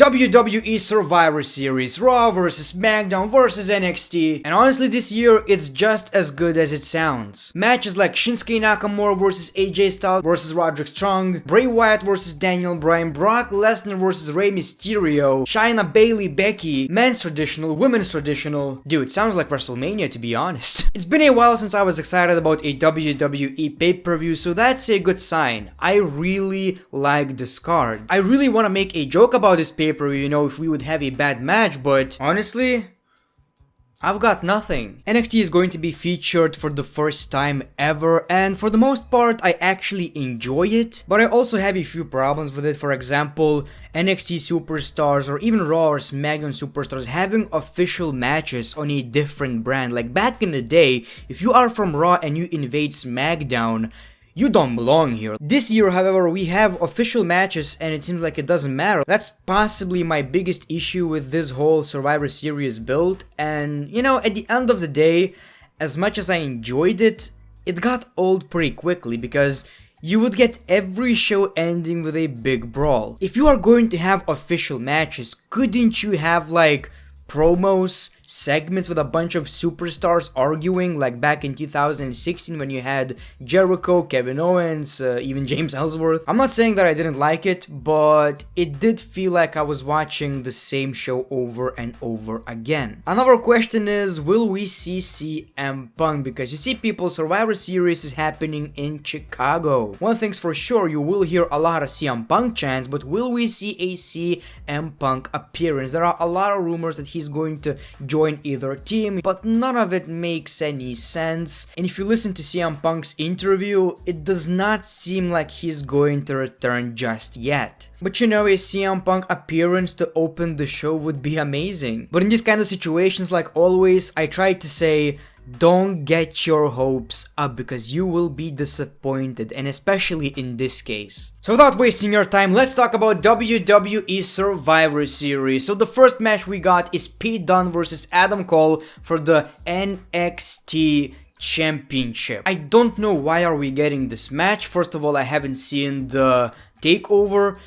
WWE Survivor Series, Raw vs Smackdown vs NXT, and honestly this year it's just as good as it sounds. Matches like Shinsuke Nakamura vs AJ Styles vs Roderick Strong, Bray Wyatt vs Daniel Bryan, Brock Lesnar vs Rey Mysterio, Shayna Bayley, Becky, men's traditional, women's traditional. Dude, sounds like WrestleMania to be honest. It's been a while since I was excited about a WWE pay-per-view, so that's a good sign. I really like this card. I really want to make a joke about this pay-per-view, you know, if we would have a bad match, but honestly, I've got nothing. NXT is going to be featured for the first time ever, and for the most part, I actually enjoy it, but I also have a few problems with it. For example, NXT superstars or even Raw or SmackDown superstars having official matches on a different brand. Like back in the day, if you are from Raw and you invade SmackDown, you don't belong here. This year, however, we have official matches and it seems like it doesn't matter. That's possibly my biggest issue with this whole Survivor Series build. And, you know, at the end of the day, as much as I enjoyed it, it got old pretty quickly because you would get every show ending with a big brawl. If you are going to have official matches, couldn't you have like promos, segments with a bunch of superstars arguing, like back in 2016 when you had Jericho, Kevin Owens, even James Ellsworth? I'm not saying that I didn't like it, but it did feel like I was watching the same show over and over again. Another question is, will we see CM Punk? Because you see people, Survivor Series is happening in Chicago. One thing's for sure, you will hear a lot of CM Punk chants, but will we see a CM Punk appearance? There are a lot of rumors that he's going to join either team, but none of it makes any sense. And if you listen to CM Punk's interview, it does not seem like he's going to return just yet. But you know, a CM Punk appearance to open the show would be amazing. But in these kind of situations, like always, I try to say, don't get your hopes up because you will be disappointed, and especially in this case. So without wasting your time, let's talk about WWE Survivor Series. So the first match we got is Pete Dunne versus Adam Cole for the NXT Championship. I don't know why are we getting this match. First of all, I haven't seen the takeover.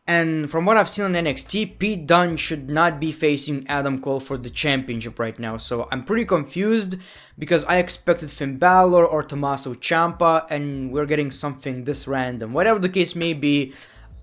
And from what I've seen on NXT, Pete Dunne should not be facing Adam Cole for the championship right now. So I'm pretty confused because I expected Finn Balor or Tommaso Ciampa and we're getting something this random. Whatever the case may be,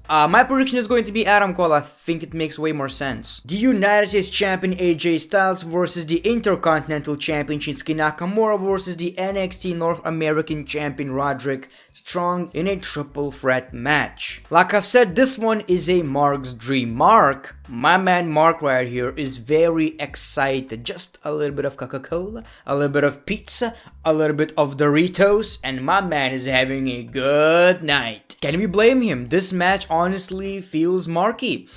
my prediction is going to be Adam Cole. I think it makes way more sense. The United States Champion AJ Styles versus the Intercontinental Champion Shinsuke Nakamura versus the NXT North American Champion Roderick Strong in a triple threat match. Like I've said, this one is a Mark's dream. Mark, my man Mark right here, is very excited. Just a little bit of Coca-Cola, a little bit of pizza, a little bit of Doritos, and my man is having a good night. Can we blame him? This match honestly feels Marky,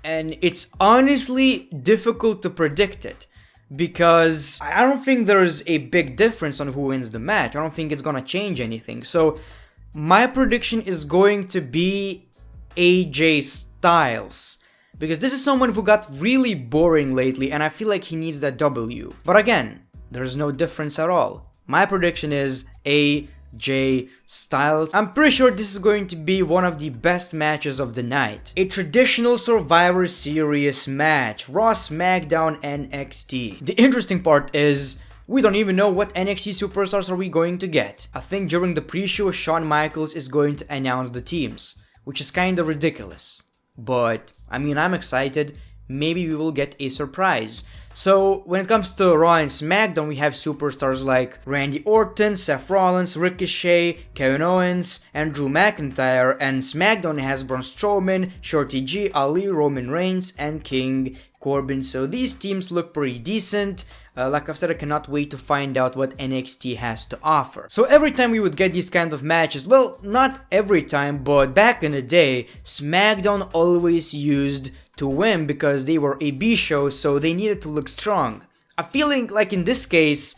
and it's honestly difficult to predict it because I don't think there's a big difference on who wins the match. I don't think it's gonna change anything. So my prediction is going to be AJ Styles, because this is someone who got really boring lately and I feel like he needs that W. But again, there's no difference at all. My prediction is AJ Styles. I'm pretty sure this is going to be one of the best matches of the night. A traditional Survivor Series match. Raw, SmackDown, NXT. The interesting part is, we don't even know what NXT superstars are we going to get. I think during the pre-show, Shawn Michaels is going to announce the teams, which is kinda ridiculous. But, I mean, I'm excited. Maybe we will get a surprise. So, when it comes to Raw and SmackDown, we have superstars like Randy Orton, Seth Rollins, Ricochet, Kevin Owens, and Drew McIntyre. And SmackDown has Braun Strowman, Shorty G, Ali, Roman Reigns, and King Corbin. So these teams look pretty decent. Like I've said, I cannot wait to find out what NXT has to offer. So every time we would get these kind of matches, well, not every time, but back in the day, SmackDown always used to win because they were a B show, so they needed to look strong. I'm feeling like in this case,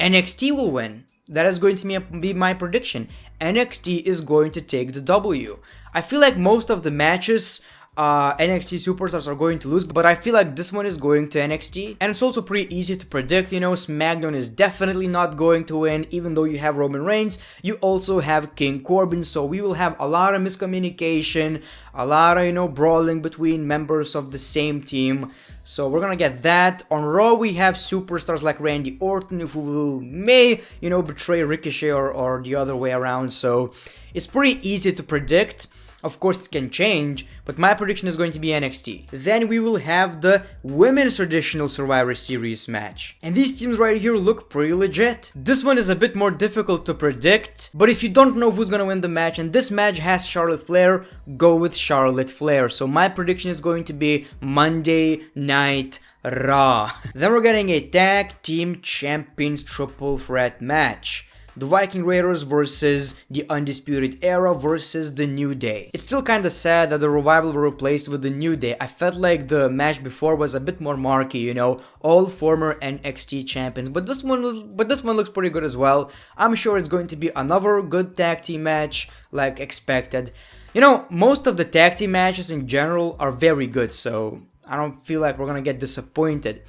NXT will win. That is going to be my prediction. NXT is going to take the W. I feel like most of the matches NXT superstars are going to lose, but I feel like this one is going to NXT. And it's also pretty easy to predict, you know, SmackDown is definitely not going to win, even though you have Roman Reigns, you also have King Corbin, so we will have a lot of miscommunication, a lot of, you know, brawling between members of the same team. So we're gonna get that. On Raw, we have superstars like Randy Orton, who may, you know, betray Ricochet or the other way around. So it's pretty easy to predict. Of course, it can change, but my prediction is going to be NXT. Then we will have the Women's Traditional Survivor Series match. And these teams right here look pretty legit. This one is a bit more difficult to predict, but if you don't know who's gonna win the match, and this match has Charlotte Flair, go with Charlotte Flair. So my prediction is going to be Monday Night Raw. Then we're getting a Tag Team Champions Triple Threat match. The Viking Raiders versus the Undisputed Era versus the New Day. It's still kinda sad that the Revival were replaced with the New Day. I felt like the match before was a bit more marquee, you know, all former NXT champions. But this one looks pretty good as well. I'm sure it's going to be another good tag team match, like expected. You know, most of the tag team matches in general are very good, so I don't feel like we're gonna get disappointed.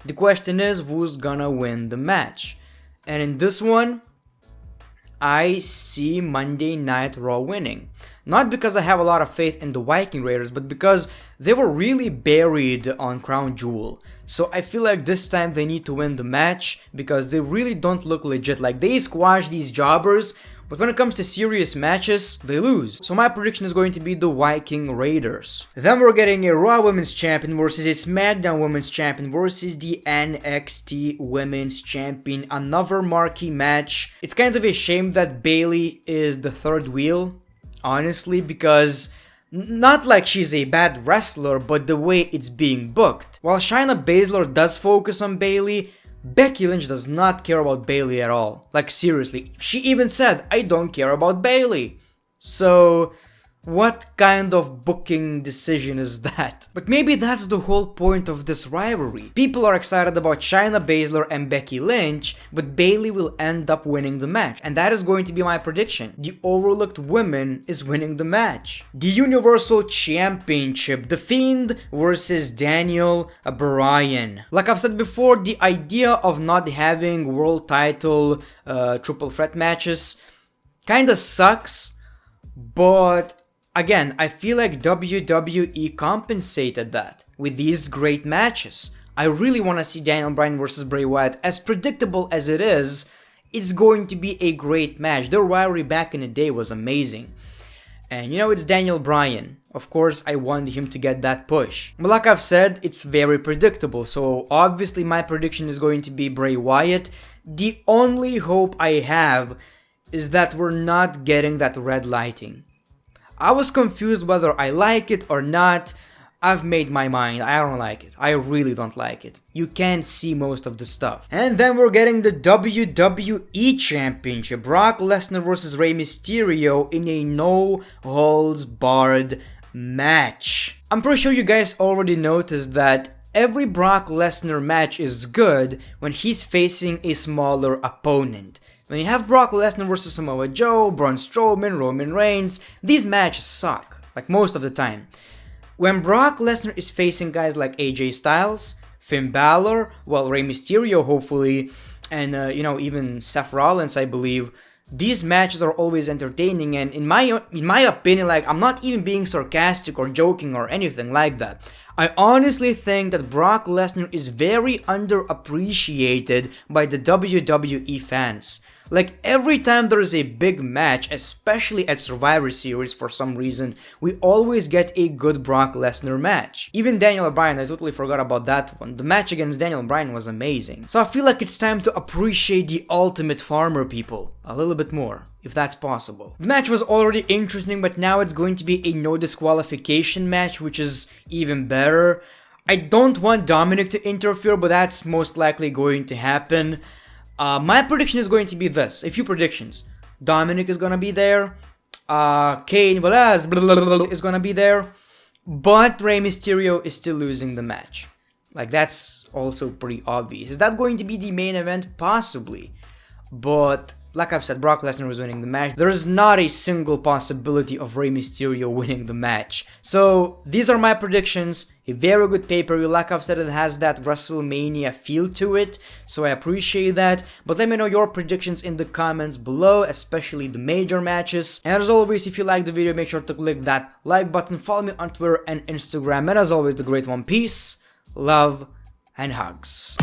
The question is, who's gonna win the match? And in this one, I see Monday Night Raw winning. Not because I have a lot of faith in the Viking Raiders, but because they were really buried on Crown Jewel. So I feel like this time they need to win the match because they really don't look legit. Like, they squash these jobbers, but when it comes to serious matches, they lose. So my prediction is going to be the Viking Raiders. Then we're getting a Raw Women's Champion versus a SmackDown Women's Champion versus the NXT Women's Champion. Another marquee match. It's kind of a shame that Bayley is the third wheel, honestly, because not like she's a bad wrestler, but the way it's being booked. While Shayna Baszler does focus on Bayley, Becky Lynch does not care about Bayley at all. Like, seriously, she even said, I don't care about Bayley. So, what kind of booking decision is that? But maybe that's the whole point of this rivalry. People are excited about Shayna Baszler and Becky Lynch, but Bayley will end up winning the match. And that is going to be my prediction. The overlooked woman is winning the match. The Universal Championship, The Fiend versus Daniel Bryan. Like I've said before, the idea of not having world title triple threat matches kinda sucks, but again, I feel like WWE compensated that with these great matches. I really want to see Daniel Bryan versus Bray Wyatt. As predictable as it is, it's going to be a great match. Their rivalry back in the day was amazing. And you know, it's Daniel Bryan. Of course, I want him to get that push. But like I've said, it's very predictable. So obviously my prediction is going to be Bray Wyatt. The only hope I have is that we're not getting that red lighting. I was confused whether I like it or not. I've made my mind. I don't like it. I really don't like it. You can't see most of the stuff. And then we're getting the WWE Championship. Brock Lesnar versus Rey Mysterio in a no-holds-barred match. I'm pretty sure you guys already noticed that every Brock Lesnar match is good when he's facing a smaller opponent. When you have Brock Lesnar versus Samoa Joe, Braun Strowman, Roman Reigns, these matches suck, like most of the time. When Brock Lesnar is facing guys like AJ Styles, Finn Balor, well, Rey Mysterio hopefully, and you know, even Seth Rollins, I believe, these matches are always entertaining. And in my opinion, like, I'm not even being sarcastic or joking or anything like that. I honestly think that Brock Lesnar is very underappreciated by the WWE fans. Like, every time there is a big match, especially at Survivor Series for some reason, we always get a good Brock Lesnar match. Even Daniel Bryan, I totally forgot about that one. The match against Daniel Bryan was amazing. So I feel like it's time to appreciate the Ultimate Farmer people a little bit more, if that's possible. The match was already interesting, but now it's going to be a no disqualification match, which is even better. I don't want Dominic to interfere, but that's most likely going to happen. My prediction is going to be this. A few predictions. Dominic is gonna be there. Cain Velasquez is gonna be there. But Rey Mysterio is still losing the match. Like, that's also pretty obvious. Is that going to be the main event? Possibly. But like I've said, Brock Lesnar was winning the match. There is not a single possibility of Rey Mysterio winning the match. So these are my predictions. A very good pay-per-view. Like I've said, it has that WrestleMania feel to it, so I appreciate that. But let me know your predictions in the comments below, especially the major matches. And as always, if you liked the video, make sure to click that like button. Follow me on Twitter and Instagram. And as always, the great one. Peace, love, and hugs.